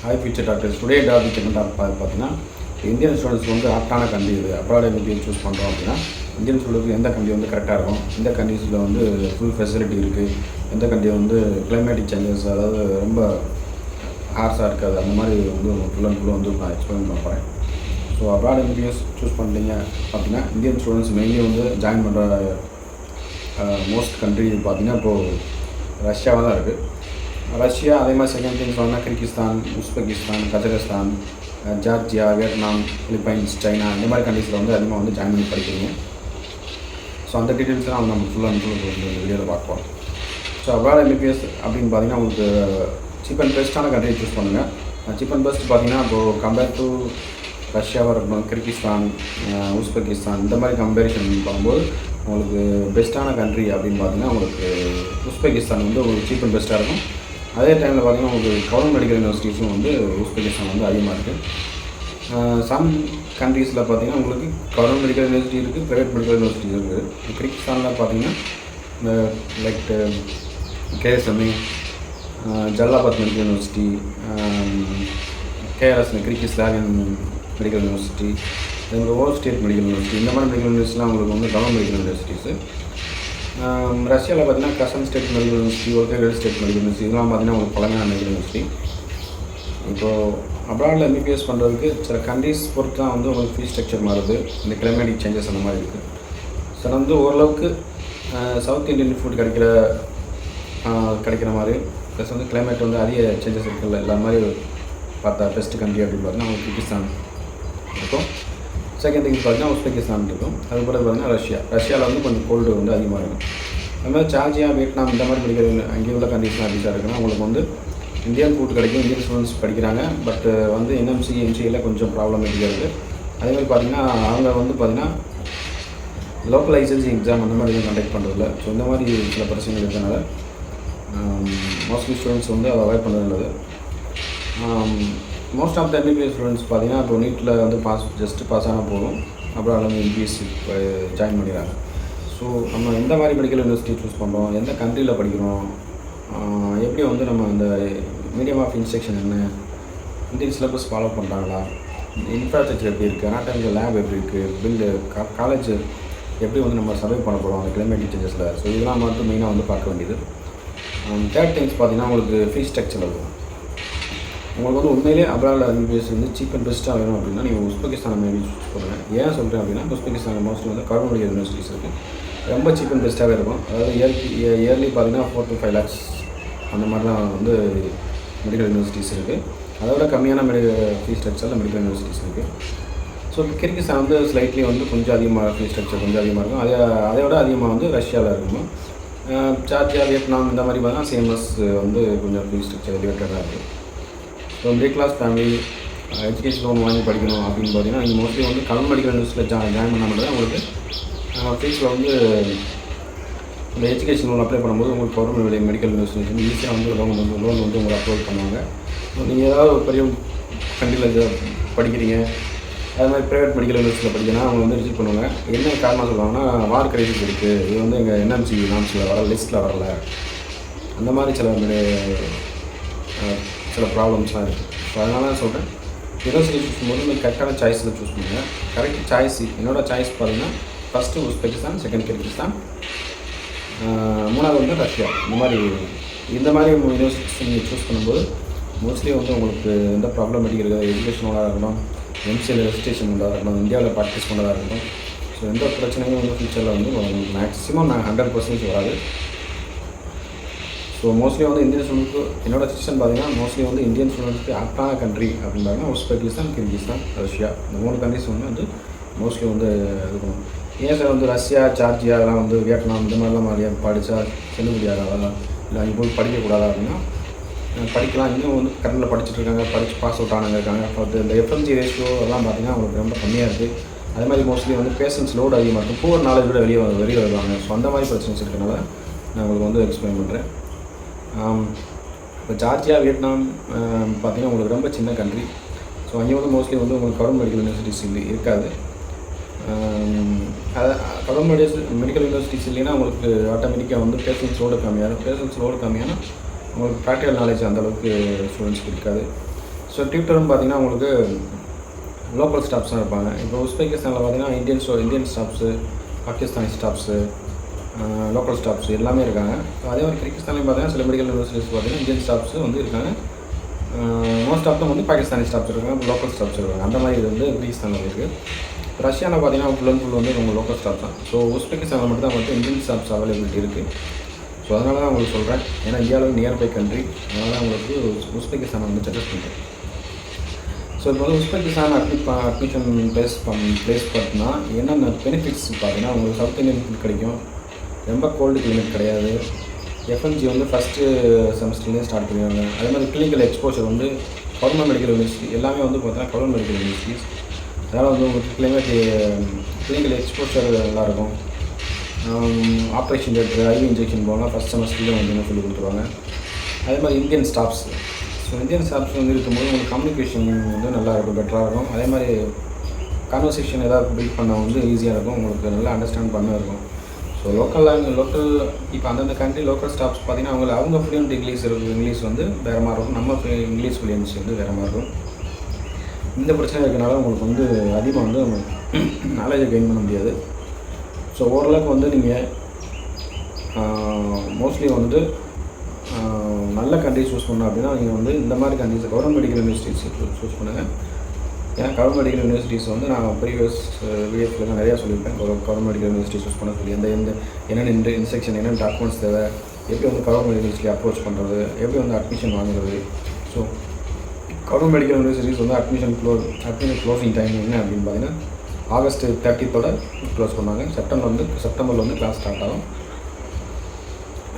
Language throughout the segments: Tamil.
Hi future doctors. Today topic என்ன பார்த்தீங்கன்னா, இந்தியன் ஸ்டூடெண்ட்ஸ் வந்து ஆப்டான கண்ட்ரி இது. அப்ராட் எம்பிபிஎஸ் சூஸ் பண்ணுறோம் அப்படின்னா இந்தியன் ஸ்டூடெண்ட்ஸ்க்கு எந்த கண்ட்ரி வந்து கரெக்டாக இருக்கும், எந்த கண்ட்ரீஸில் வந்து ஃபுல் ஃபெசிலிட்டி இருக்குது, எந்த கண்ட்ரி வந்து கிளைமேட்டிக் சேஞ்சஸ் அதாவது ரொம்ப ஹார்ஸாக இருக்காது, அந்த மாதிரி வந்து ஃபுல் அண்ட் ஃபுல்லாக வந்து நான் எக்ஸ்பிளைன் பண்ண போகிறேன். ஸோ அப்ராட் எம்பிபிஎஸ் சூஸ் பண்ணுறீங்க அப்படின்னா இந்தியன் ஸ்டூடெண்ட்ஸ் மெயின்லி வந்து ஜாயின் பண்ணுற மோஸ்ட் கண்ட்ரி பார்த்தீங்கன்னா இப்போது ரஷ்யாவாக தான் இருக்குது. ரஷ்யா, அதே மாதிரி செகண்ட் திங்ஸ் பார்த்தீங்கன்னா Kyrgyzstan, Uzbekistan, Kazakhstan, Georgia, Vietnam, Philippines, China, இந்த மாதிரி கண்ட்ரீஸில் வந்து அதிகமாக வந்து ஜாயின் பண்ணி படிக்கிறீங்க. ஸோ அந்த டீட்டெயில்ஸ்லாம் நம்ம ஃபுல் அண்ட் ஃபுல் இந்த வீடியோவில் பார்ப்போம். ஸோ அப்ராட் எம்பிபிஎஸ் அப்படின்னு பார்த்தீங்கன்னா உங்களுக்கு சீப் அண்ட் பெஸ்ட்டான கண்ட்ரி சூஸ் பண்ணுங்கள். சீப் அண்ட் பெஸ்ட் பார்த்தீங்கன்னா இப்போது கம்பேர் டு ரஷ்யாவாக இருக்கணும், கிர்கிஸ்தான், உஸ்பெகிஸ்தான், இந்த மாதிரி கம்பேரிஷன் பண்ணும்போது உங்களுக்கு பெஸ்ட்டான கண்ட்ரி அப்படின்னு பார்த்தீங்கன்னா உங்களுக்கு உஸ்பெகிஸ்தான் வந்து உங்களுக்கு சீப் அண்ட் பெஸ்ட்டாக இருக்கும். அதே டைமில் பார்த்தீங்கன்னா உங்களுக்கு கவர்மெண்ட் மெடிக்கல் யூனிவர்சிட்டிஸும் வந்து உஸ்பெகிஸ்தான் வந்து அதிகமாக இருக்குது. சம் கண்ட்ரீஸில் பார்த்தீங்கன்னா உங்களுக்கு கவர்மெண்ட் மெடிக்கல் யூனிவர்சிட்டி இருக்குது, ப்ரைவேட் மெடிக்கல் யூனிவர்சிட்டிஸ் இருக்குது. கிர்கிஸ்தானில் பார்த்தீங்கன்னா இந்த like KSME, Jalalabad medical university, KRS Kyrgyz Slavic medical university, Osh state medical university, இந்த மாதிரி மெடிக்கல் யூனிவர்சிட்டிலாம் உங்களுக்கு வந்து கவர்மெண்ட் மெடிக்கல் யூனிவர்சிட்டிஸு. ரஷ்யாவில் பார்த்தீங்கன்னா Kazan state medical university, okay state medical university, இதெல்லாம் பார்த்தீங்கன்னா உங்களுக்கு பழமையான மெடிக்கல் யூனிவர்சிட்டி. இப்போது அப்ராடில் எம்பிபிஎஸ் பண்ணுறதுக்கு சில கண்ட்ரீஸ் பொறுத்து தான் வந்து உங்களுக்கு ஃபீஸ் ஸ்ட்ரக்சர் மாறுது, இந்த கிளைமேட்டிக் சேஞ்சஸ் அந்த மாதிரி இருக்குது. சில வந்து ஓரளவுக்கு சவுத் இந்தியன் ஃபுட் கிடைக்கிற மாதிரி ப்ளஸ் வந்து கிளைமேட் வந்து அதிக சேஞ்சஸ் இருக்குல்ல, எல்லா மாதிரி பார்த்தா பெஸ்ட் கண்ட்ரி அப்படின்னு பார்த்தீங்கன்னா உங்களுக்கு கிர்கிஸ்தான் இருக்கும். செகண்ட் திங்ஸ் பார்த்தீங்கன்னா உஸ்பெகிஸ்தான் இருக்கும். அதுபோல் பார்த்தீங்கன்னா ரஷ்யாவில் வந்து கொஞ்சம் கோல்டு வந்து அதிகமாக இருக்கும். அது மாதிரி ஜார்ஜியா, வியட்நாம், இந்த மாதிரி படிக்கிற அங்கே உள்ள கண்ட்ரீஸ்லாம் அதிகமாக இருக்குன்னா உங்களுக்கு வந்து இந்தியன் ஃபுட் கிடைக்கும், இந்தியன் ஸ்டூடெண்ட்ஸ் படிக்கிறாங்க. பட் வந்து என்எம்சி, எம்சியில் கொஞ்சம் ப்ராப்ளமேட்டிக்காக இருக்குது. அதேமாதிரி பார்த்தீங்கன்னா அவங்க வந்து பார்த்திங்கன்னா லோக்கல் லைசன்சி எக்ஸாம் அந்த மாதிரி எதுவும் கண்டக்ட் பண்ணுறதில்ல. ஸோ இந்த மாதிரி சில பிரச்சனைகள் இருக்கிறதுனால மோஸ்ட்லி ஸ்டூடெண்ட்ஸ் வந்து அதை அவாய்ட் பண்ணுறது நல்லது. Most of the MBBS students பார்த்தீங்கன்னா இப்போ நீட்டில் வந்து ஜஸ்ட்டு பாஸ் ஆனால் போதும், அப்புறம் அதில் வந்து எம்பிஎஸ்சி ஜாயின் பண்ணிடுறாங்க. ஸோ நம்ம எந்த மாதிரி மெடிக்கல் யூனிவர்சிட்டி சூஸ் பண்ணுறோம், எந்த கண்ட்ரியில் படிக்கிறோம், எப்படி வந்து நம்ம அந்த மீடியம் ஆஃப் இன்ஸ்ட்ரக்ஷன் என்ன, இந்தியன் சிலபஸ் ஃபாலோ பண்ணுறாங்களா, இன்ஃப்ராஸ்ட்ரக்சர் எப்படி இருக்குது, அனாட்டமிக்கல் லேப் எப்படி இருக்குது, காலேஜ் எப்படி வந்து நம்ம சர்வை பண்ண போகிறோம் அந்த கிளைமேட்டிக் சேஞ்சஸில். ஸோ இதெல்லாம் மட்டும் மெயினாக வந்து பார்க்க வேண்டியது. தேர்ட் திங்ஸ் பார்த்தீங்கன்னா உங்களுக்கு ஃபீஸ் ஸ்ட்ரக்சர் இருக்கும். உங்களுக்கு வந்து உண்மையிலே அப்ராட் எம்பிபிஎஸ் வந்து சீப் அண்ட் பெஸ்ட்டாக வேணும் அப்படின்னா நீங்கள் உஸ்பெகிஸ்தான் மேபி சூஸ் பண்ணுங்கள். ஏன் சொல்கிறேன் அப்படின்னா உஸ்பெகிஸ்தான் மோஸ்ட்லி வந்து கவர்மெண்ட் யூனிவர்சிட்டிஸ் இருக்குது, ரொம்ப சீப் அண்ட் பெஸ்ட்டாகவே இருக்கும். அதாவது இயர்லி பார்த்தீங்கன்னா 4 to 5 lakhs அந்த மாதிரி தான் வந்து மெடிக்கல் யூனிவர்சிட்டிஸ் இருக்குது. அதோட கம்மியான ஃபீஸ் ஸ்ட்ரக்சரில் மெடிக்கல் யூனிவர்சிட்டிஸ் இருக்குது. ஸோ கிர்கிஸ்தான் வந்து ஸ்லைட்லி வந்து கொஞ்சம் அதிகமாக ஃபீஸ் ஸ்ட்ரக்சர் கொஞ்சம் அதிகமாக இருக்கும். அதையோட அதிகமாக வந்து ரஷ்யாவில் இருக்கும். ஜார்ஜியா, வியட்நாம் இந்த மாதிரி பார்த்தீங்கன்னா சேமஸ் வந்து கொஞ்சம் ஃபீஸ் ஸ்ட்ரக்சர் ரிலேட்டடாக இருக்குது. So middle class family education loan வாங்கி படிக்கணும் அப்படின்னு பார்த்தீங்கன்னா நீங்கள் மோஸ்ட்லி வந்து கவர்மெண்ட் மெடிக்கல் யூனிவர்சிட்டியில் ஜாயின் பண்ண மட்டும் தான் உங்களுக்கு ஃபீஸில் வந்து இந்த எஜுகேஷன் லோன் அப்ளை பண்ணும்போது உங்களுக்கு கவர்மெண்ட் மெடிக்கல் யூனிவர்சிட்டி வந்து ஈஸியாக வந்து லோன் வந்து உங்களை அப்ரோல் பண்ணுவாங்க. நீங்கள் ஏதாவது ஒரு பெரிய கண்ட்ரியில் படிக்கிறீங்க, அது மாதிரி ப்ரைவேட் மெடிக்கல் யூனிவர்சிட்டியில் படிக்கணும்னா அவங்க வந்து ரிஜெக்ட் பண்ணுவாங்க. என்ன காரணம் சொல்லுவாங்கன்னா வார் கிரைசிஸ் இருக்குது, இது வந்து எங்கள் என்எம்சி நாம்ஸில் வர லிஸ்ட்டில் வரல, அந்த மாதிரி சில ப்ராப்ளம்ஸ்லாம் இருக்குது. ஸோ அதனால தான் சொல்கிறேன், யூனிவர்சிட்டி சூஸ் பண்ணும்போது நீங்கள் கரெக்டான சாய்ஸில் சூஸ் பண்ணுங்கள். கரெக்ட் சாய்ஸ் என்னோடய சாய்ஸ் பார்த்தீங்கன்னா ஃபஸ்ட்டு உஸ்பெகிஸ்தான், செகண்ட் கிர்கிஸ்தான், மூணாவது வந்து ரஷ்யா. இந்த மாதிரி யூனிவர்சிட்டிஸ் நீங்கள் சூஸ் பண்ணும்போது மோஸ்ட்லி வந்து உங்களுக்கு எந்த ப்ராப்ளமேட்டிக் இருக்குது, எஜுகேஷனோட இருக்கணும், எம்சியில் ரெஜிஸ்ட்ரேஷன் பண்ணுறதா இருக்கணும், இந்தியாவில் ப்ராக்டிஸ் பண்ணுறதா இருக்கணும். ஸோ எந்த பிரச்சனையும் வந்து ஃபியூச்சரில் வந்து உங்களுக்கு மேக்ஸிமம் 100% வராது. ஸோ மோஸ்ட்லி வந்து இந்தியன் ஸ்டூடெண்ட்ஸ்க்கு என்னோடய சஜஷன் பார்த்தீங்கன்னா மோஸ்ட்லி வந்து இந்தியன் ஸ்டூடெண்ட்ஸ்க்கு ஆப்டான கண்ட்ரி அப்படின்னு பார்த்தீங்கன்னா உஸ்பெகிஸ்தான், கிர்கிஸ்தான், ரஷ்யா, இந்த 3 கண்ட்ரிஸ் வந்து மோஸ்ட்லி வந்து இருக்கணும். ஏன் சார் வந்து ரஷ்யா, ஜார்ஜியா அதெல்லாம் வந்து வியட்நாம் இந்த மாதிரிலாம் படித்தா செல்லுபடியாகாதா, இல்லை அங்கே போய் படிக்கக்கூடாதா அப்படின்னா படிக்கலாம். இன்னும் வந்து கரண்டில் படிச்சுட்டு இருக்காங்க, படித்து பாஸ் அவுட் ஆனவங்க இருக்காங்க. அப்போ இந்த எஃப்எம்ஜி ரேஷியோ அதெல்லாம் பார்த்திங்கன்னா அவங்களுக்கு ரொம்ப கம்மியாக இருக்குது. அதே மாதிரி மோஸ்ட்லி வந்து பேஷன்ஸ் லோடு அதிகமாக இருக்கும், புவர் நாலேஜ் விட வெளியே வருவாங்க. ஸோ அந்த மாதிரி பிரச்சனைஸ் இருக்கிறனால நான் உங்களுக்கு வந்து எக்ஸ்பிளைன் பண்ணுறேன். இப்போ ஜார்ஜியா, வியட்நாம் பார்த்திங்கன்னா உங்களுக்கு ரொம்ப சின்ன கண்ட்ரி. ஸோ அங்கே வந்து மோஸ்ட்லி வந்து உங்களுக்கு கவர்மெண்ட் மெடிக்கல் யூனிவர்சிட்டிஸ் இருக்காது. கவர்மெண்ட் மெடிக்கல் யூனிவர்சிட்டிஸ் இல்லைன்னா உங்களுக்கு ஆட்டோமேட்டிக்காக வந்து பேஷன்ஸ் லோடு கம்மியான உங்களுக்கு ப்ராக்டிக்கல் நாலேஜ் அந்தளவுக்கு ஸ்டூடெண்ட்ஸ்க்கு இருக்காது. ஸோ டியூட்டர்னு பார்த்தீங்கன்னா உங்களுக்கு லோக்கல் ஸ்டாஃப்ஸாக இருப்பாங்க. இப்போ உஸ்பெகிஸ்தானில் பார்த்தீங்கன்னா Indian staffs, Pakistani staffs, local staffs எல்லாமே இருக்காங்க. அதே மாதிரி கிர்கிஸ்தான்லையும் பார்த்தீங்கன்னா சில மெடிக்கல் யூனிவர்சிட்டிஸ் பார்த்தீங்கன்னா இந்தியன் ஸ்டாஃப்ஸு வந்து இருக்காங்க. மோஸ்ட் ஆஃப் தம் வந்து பாகிஸ்தானி ஸ்டாஃப்ஸ் இருக்காங்க, லோக்கல் ஸ்டாஃப்ஸ் இருக்காங்க. அந்த மாதிரி இது வந்து கிர்கிஸ்தானில் இருக்குது. ரஷ்யாவில் பார்த்தீங்கன்னா ஃபுல் அண்ட் ஃபுல் வந்து உங்கள் லோக்கல் ஸ்டாஃப் தான். ஸோ உஸ்பெகிஸ்தானில் மட்டும் தான் வந்து இந்தியன் ஸ்டாஃப்ஸ் அவைலபிலிட்டி இருக்குது. ஸோ அதனால தான் உங்களுக்கு சொல்கிறேன். ஏன்னா இந்தியாவில் நியர்பை கண்ட்ரி, அதனால தான் உங்களுக்கு உஸ்பெகிஸ்தானை வந்து சஜஸ்ட் பண்ணுறேன். ஸோ இப்போ வந்து உஸ்பெகிஸ்தான் அட்மிஷன் ப்ளேஸ் பார்த்தீங்கன்னா என்னென்ன பெனிஃபிட்ஸ் பார்த்தீங்கன்னா உங்களுக்கு சவுத் இந்தியன் ஃபுட் கிடைக்கும், ரொம்ப கோல்டு கிளைமேட் கிடையாது, எஃப்எம்ஜி வந்து ஃபஸ்ட்டு செமஸ்டர்லேயே ஸ்டார்ட் பண்ணிடுவாங்க. அதே மாதிரி கிளினிக்கல் எக்ஸ்போஷர் வந்து கவர்மெண்ட் மெடிக்கல் யூனிவர்சிட்டி எல்லாமே வந்து பார்த்தீங்கன்னா கவர்மெண்ட் மெடிக்கல் யூனிவர்சிட்டிஸ். அதனால் வந்து உங்களுக்கு கிளினிக்கல் எக்ஸ்போஷர் நல்லாயிருக்கும். ஆப்ரேஷன் தேட்டர், ஐவி இன்ஜெக்ஷன் போனால் ஃபஸ்ட் செமஸ்டர்லேயே வந்து என்ன சொல்லி கொடுத்துருவாங்க. அதே மாதிரி Indian staffs, so Indian staffs வந்து இருக்கும்போது உங்களுக்கு கம்யூனிகேஷன் வந்து நல்லாயிருக்கும், பெட்டராக இருக்கும். அதே மாதிரி கான்வர்சேஷன் ஏதாவது பில்ட் பண்ண வந்து ஈஸியாக இருக்கும், உங்களுக்கு நல்லா அண்டர்ஸ்டாண்ட் பண்ண இருக்கும். ஸோ லோக்கல் இப்போ அந்தந்த கண்ட்ரி லோக்கல் ஸ்டாஃப்ஸ் பார்த்திங்கன்னா அவங்க ஃப்ளூயன்ட் இங்கிலீஷ் வந்து வேறு மாதிரி இருக்கும், நம்ம இங்கிலீஷ் ஃப்ளூயன்சி வந்து வேறு மாதிரி இருக்கும். இந்த பிரச்சனை இருக்கனால உங்களுக்கு வந்து அதிகமாக வந்து நாலேஜை கெயின் பண்ண முடியாது. ஸோ ஓரளவுக்கு வந்து நீங்கள் மோஸ்ட்லி வந்து நல்ல கண்ட்ரிஸ் சூஸ் பண்ணணும் அப்படின்னா நீங்கள் வந்து இந்த மாதிரி countries government medical universities choose பண்ணுங்கள். ஏன்னா கவர்மெண்ட் மெடிக்கல் யூனிவர்சிட்டிஸ் வந்து நான் ப்ரீவியஸ் வீடியோஸில் தான் நிறையா சொல்லியிருப்பேன். கவர்மெண்ட் மெடிக்கல் யூனிவர்சிட்டி சூஸ் பண்ண சொல்லி என்னென்ன இன்ஸ்ட்ரக்ஷன், என்னென்ன டாக்குமெண்ட்ஸ் தேவை, எப்படி வந்து கவர்மெண்ட் யூனிவர்சிட்டி அப்ரோச் பண்ணுறது, எப்படி வந்து அட்மிஷன் வாங்குறது. ஸோ கவர்மெண்ட் மெடிக்கல் யூனிவர்சிட்டிஸ் வந்து அட்மிஷன் க்ளோசிங் டைம் என்ன அப்படின்னு பார்த்தீங்கன்னா August 30th க்ளோஸ் பண்ணாங்க. செப்டம்பரில் வந்து கிளாஸ் ஸ்டார்ட் ஆகும்.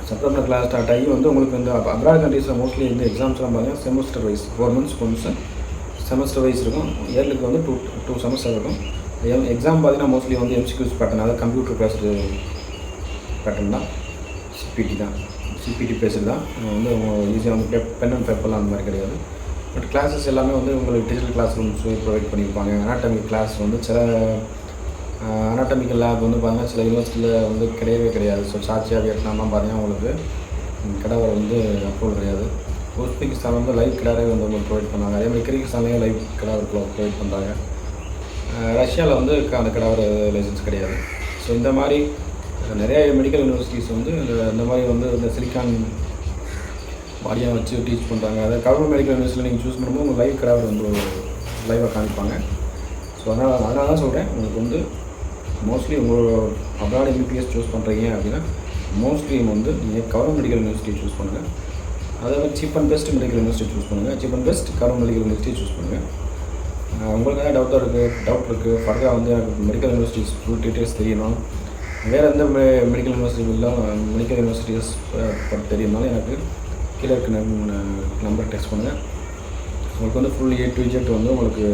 செப்டம்பர் கிளாஸ் ஸ்டார்ட் ஆகி வந்து உங்களுக்கு வந்து அப்ராட் கண்ட்ரீஸில் மோஸ்ட்லி இந்த எக்ஸாம்ஸ்லாம் பார்த்தீங்கன்னா semester wise 4 months once semester wise இருக்கும். இயர்லுக்கு வந்து டூ செமஸ்டர் இருக்கும். எக்ஸாம் பார்த்தீங்கன்னா மோஸ்ட்லி வந்து எம்சிக்யூஸ் பேட்டர்ன், அதாவது கம்ப்யூட்டர் பேஸ்டு பேட்டர்ன் தான், சிபிடி பேஸ்டு தான். வந்து ஈஸியாக வந்து பென் அண்ட் பேப்பர்லாம் அந்த மாதிரி கிடையாது. பட் கிளாஸஸ் எல்லாமே வந்து உங்களுக்கு டிஜிட்டல் கிளாஸ் ரூம்ஸ் ப்ரொவைட் பண்ணியிருப்பாங்க. அனாட்டமிக் கிளாஸ் வந்து சில அனாட்டமிக்கல் லேப் வந்து பார்த்தீங்கன்னா சில யூனிவர்சிட்டியில் வந்து கிடையாது. ஸோ சாட்சியா, வியட்நாம்லாம் பார்த்தீங்கன்னா உங்களுக்கு கிடாவர் வந்து அப்ரூவல் கிடையாது. உஸ்பெகிஸ்தான் வந்து லைவ் கிடாரே வந்து உங்களுக்கு ப்ரொவைட் பண்ணாங்க. அதே மாதிரி கிர்கிஸ்தான்லேயும் லைவ் கிடாவர் ப்ரொவைட் பண்ணுறாங்க. ரஷ்யாவில் வந்து அந்த கிடாவர் லைசன்ஸ் கிடையாது. ஸோ இந்த மாதிரி நிறைய மெடிக்கல் யூனிவர்சிட்டிஸ் வந்து இந்த மாதிரி வந்து இந்த சிலிக்கான் பாடியாக வச்சு டீச் பண்ணுறாங்க. அதாவது கவர்மெண்ட் மெடிக்கல் யூனிவர்சிட்டியில் நீங்கள் சூஸ் பண்ணும்போது உங்கள் லைவ் கிடாவர் வந்து லைவாக காமிப்பாங்க. ஸோ அதனால தான் சொல்கிறேன், உங்களுக்கு வந்து மோஸ்ட்லி உங்களோட அப்ராட் எம்பிபிஎஸ் சூஸ் பண்ணுறீங்க அப்படின்னா மோஸ்ட்லி வந்து நீங்கள் கவர்மெண்ட் மெடிக்கல் யூனிவர்சிட்டி சூஸ் பண்ணுங்கள். அதாவது cheap and best medical university choose பண்ணுங்கள். Cheap and best government medical university choose பண்ணுங்கள். உங்களுக்கு ஏதாவது டவுட் இருக்குது ஃபர்தராக வந்து எனக்கு மெடிக்கல் யூனிவர்சிட்டிஸ் ஃபுல் டீட்டெயில்ஸ் தெரியணும், வேறு எந்த மெடிக்கல் யூனிவர்சிட்டிஸ் தெரியும்னாலும் எனக்கு கீழே இருக்க நம்பர் டெக்ஸ்ட் பண்ணுங்கள். உங்களுக்கு வந்து ஃபுல் A to Z வந்து உங்களுக்கு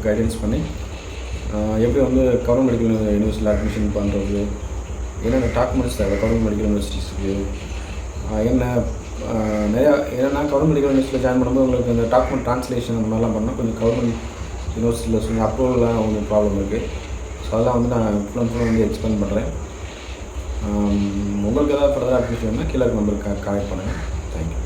கைடன்ஸ் பண்ணி எப்படி வந்து கவர்மெண்ட் மெடிக்கல் யூனிவர்சிட்டியில் அட்மிஷன் பண்ணுறது, என்னென்ன டாக்குமெண்ட்ஸ் தேவை கவர்மெண்ட் மெடிக்கல் யூனிவர்சிட்டிஸுக்கு, ஏன்னா கவர்மெண்ட் மெடிக்கல் யூனிவர்சிட்டியில் ஜாயின் பண்ணும்போது உங்களுக்கு இந்த டாக்குமெண்ட் ட்ரான்ஸ்லேஷன் அந்த மாதிரிலாம் பண்ணால் கொஞ்சம் கவர்மெண்ட் யூனிவர்சிட்டியில் கொஞ்சம் அப்ரூவல்லாம் கொஞ்சம் ப்ராப்ளம் இருக்குது. ஸோ அதெல்லாம் வந்து நான் ஃபுல்லாக வந்து எக்ஸ்பிளைன் பண்ணுறேன். உங்களுக்கு ஏதாவது ஃபர்தர் அட்மிஷன் வேணும்னா கீழே நம்பருக்கு கான்டெக்ட் பண்ணுங்கள். தேங்க்யூ.